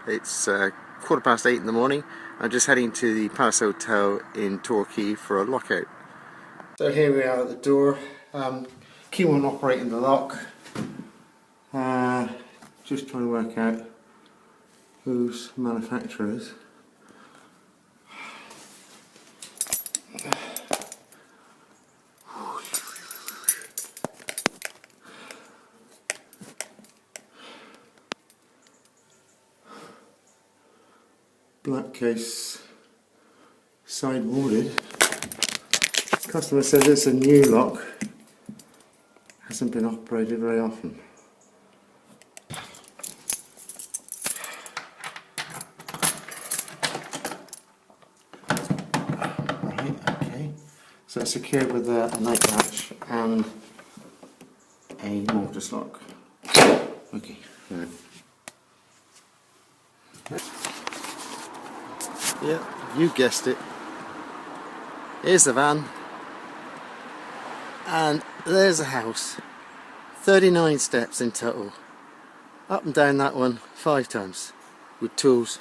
It's 8:15 in the morning. I'm just heading to the Palace Hotel in Torquay for a lockout. So here we are at the door. Key won't operate in the lock. Just trying to work out whose manufacturer is. Black case, side boarded. Customer says it's a new lock, hasn't been operated very often. Right, okay. So it's secured with a night latch and a mortise lock. Okay, right. Yeah, you guessed it. Here's the van, and there's the house. 39 steps in total. Up and down that one 5 times with tools.